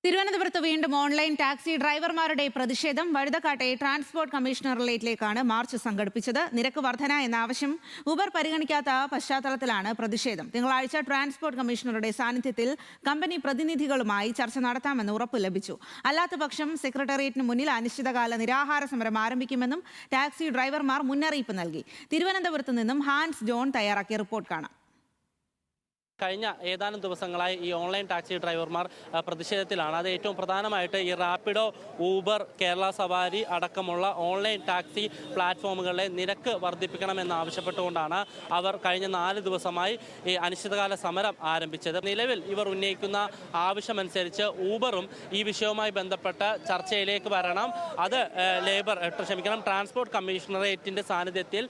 തിരുവനന്തപുരത്ത് വീണ്ടും online taxi ഡ്രൈവർമാരുടെ പ്രതിഷേധം വഴുതക്കാട്ടെ ട്രാൻസ്പോർട്ട് കമ്മീഷണറേറ്റിലേക്കാണ് മാർച്ച് സംഘടിപ്പിച്ചത്. നിരക്ക് വർധന എന്ന ആവശ്യം ഊബർ പരിഗണിക്കാത്ത പശ്ചാത്തലത്തിലാണ് പ്രതിഷേധം. തിങ്കളാഴ്ച ട്രാൻസ്പോർട്ട് കമ്മീഷണറുടെ സാന്നിധ്യത്തിൽ കമ്പനി പ്രതിനിധികളുമായി ചർച്ച നടത്താമെന്ന് ഉറപ്പ് ലഭിച്ചു. അല്ലാത്തപക്ഷം സെക്രട്ടേറിയറ്റിന് മുന്നിൽ അനിശ്ചിതകാല നിരാഹാര സമരം ആരംഭിക്കുമെന്നും ടാക്സി ഡ്രൈവർമാർ മുന്നറിയിപ്പ് നൽകി. തിരുവനന്തപുരത്ത് നിന്നും ഹാൻസ് ജോൺ തയ്യാറാക്കിയ റിപ്പോർട്ട് കാണാം. കഴിഞ്ഞ ഏതാനും ദിവസങ്ങളായി ഈ ഓൺലൈൻ ടാക്സി ഡ്രൈവർമാർ പ്രതിഷേധത്തിലാണ്. അത് ഏറ്റവും പ്രധാനമായിട്ട് ഈ റാപ്പിഡോ, ഊബർ, കേരള സവാരി അടക്കമുള്ള ഓൺലൈൻ ടാക്സി പ്ലാറ്റ്ഫോമുകളിലെ നിരക്ക് വർദ്ധിപ്പിക്കണമെന്നാവശ്യപ്പെട്ടുകൊണ്ടാണ് അവർ കഴിഞ്ഞ 4 ദിവസമായി ഈ അനിശ്ചിതകാല സമരം ആരംഭിച്ചത്. നിലവിൽ ഇവർ ഉന്നയിക്കുന്ന ആവശ്യമനുസരിച്ച് ഊബറും ഈ വിഷയവുമായി ബന്ധപ്പെട്ട ചർച്ചയിലേക്ക് വരണം. അത് ട്രാൻസ്പോർട്ട് കമ്മീഷണറേറ്റിൻ്റെ സാന്നിധ്യത്തിൽ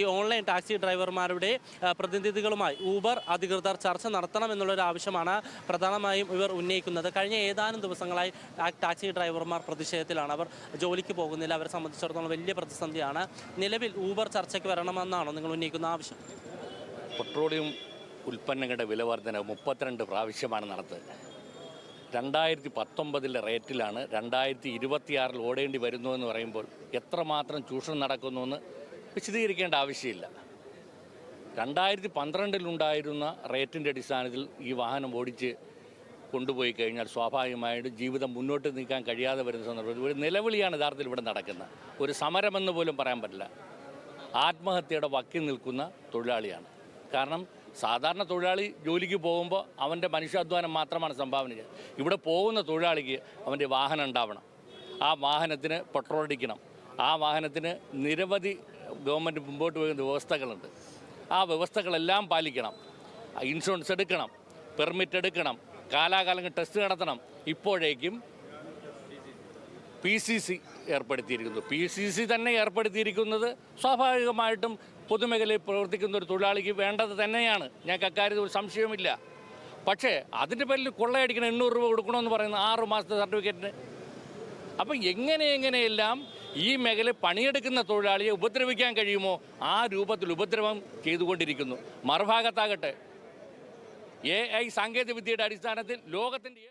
ഈ ഓൺലൈൻ ടാക്സി ഡ്രൈവർമാരുടെ പ്രതിനിധികളുമായി ഊബർ അധികൃതർ ചർച്ച നടത്തണമെന്നുള്ളൊരു ആവശ്യമാണ് പ്രധാനമായും ഇവർ ഉന്നയിക്കുന്നത്. കഴിഞ്ഞ ഏതാനും ദിവസങ്ങളായി ടാക്സി ഡ്രൈവർമാർ പ്രതിഷേധത്തിലാണ്. അവർ ജോലിക്ക് പോകുന്നില്ല. അവരെ സംബന്ധിച്ചിടത്തോളം വലിയ പ്രതിസന്ധിയാണ്. നിലവിൽ ഊബർ ചർച്ചയ്ക്ക് വരണമെന്നാണോ നിങ്ങൾ ഉന്നയിക്കുന്ന ആവശ്യം? പെട്രോളിയം ഉൽപ്പന്നങ്ങളുടെ വില വർധന 32 പ്രാവശ്യമാണ് നടത്തുന്നത്. 2019 റേറ്റിലാണ് 2026 ഓടേണ്ടി വരുന്നുവെന്ന് പറയുമ്പോൾ എത്രമാത്രം ചൂഷണം നടക്കുന്നുവെന്ന് വിശദീകരിക്കേണ്ട ആവശ്യമില്ല. 2012 റേറ്റിൻ്റെ അടിസ്ഥാനത്തിൽ ഈ വാഹനം ഓടിച്ച് കൊണ്ടുപോയി കഴിഞ്ഞാൽ സ്വാഭാവികമായിട്ട് ജീവിതം മുന്നോട്ട് നീക്കാൻ കഴിയാതെ വരുന്ന സന്ദർഭത്തിൽ ഒരു നിലവിളിയാണ് യഥാർത്ഥത്തിൽ ഇവിടെ നടക്കുന്നത്. ഒരു സമരമെന്ന് പോലും പറയാൻ പറ്റില്ല. ആത്മഹത്യയുടെ വക്കിൽ നിൽക്കുന്ന തൊഴിലാളിയാണ്. കാരണം സാധാരണ തൊഴിലാളി ജോലിക്ക് പോകുമ്പോൾ അവൻ്റെ മനുഷ്യാധ്വാനം മാത്രമാണ് സംഭാവന ചെയ്യുന്നത്. ഇവിടെ പോകുന്ന തൊഴിലാളിക്ക് അവൻ്റെ വാഹനം ഉണ്ടാവണം. ആ വാഹനത്തിന് പെട്രോൾ അടിക്കണം. ആ വാഹനത്തിന് നിരവധി ഗവൺമെൻറ് മുമ്പോട്ട് പോകുന്ന വ്യവസ്ഥകളുണ്ട്. ആ വ്യവസ്ഥകളെല്ലാം പാലിക്കണം. ഇൻഷുറൻസ് എടുക്കണം, പെർമിറ്റ് എടുക്കണം, കാലാകാലങ്ങൾ ടെസ്റ്റ് നടത്തണം. ഇപ്പോഴേക്കും PCC ഏർപ്പെടുത്തിയിരിക്കുന്നു. PCC തന്നെ ഏർപ്പെടുത്തിയിരിക്കുന്നത് സ്വാഭാവികമായിട്ടും പൊതുമേഖലയിൽ പ്രവർത്തിക്കുന്ന ഒരു തൊഴിലാളിക്ക് വേണ്ടത് തന്നെയാണ്. ഞങ്ങൾക്ക് അക്കാര്യത്തിൽ ഒരു സംശയവുമില്ല. പക്ഷേ അതിൻ്റെ പേരിൽ കൊള്ളയടിക്കണം, 800 രൂപ കൊടുക്കണമെന്ന് പറയുന്ന 6 മാസത്തെ സർട്ടിഫിക്കറ്റിന്. അപ്പം എങ്ങനെയെല്ലാം ഈ മേഖല പണിയെടുക്കുന്ന തൊഴിലാളിയെ ഉപദ്രവിക്കാൻ കഴിയുമോ ആ രൂപത്തിൽ ഉപദ്രവം ചെയ്തുകൊണ്ടിരിക്കുന്നു. മറുഭാഗത്താകട്ടെ AI സാങ്കേതിക വിദ്യയുടെ അടിസ്ഥാനത്തിൽ ലോകത്തിൻ്റെ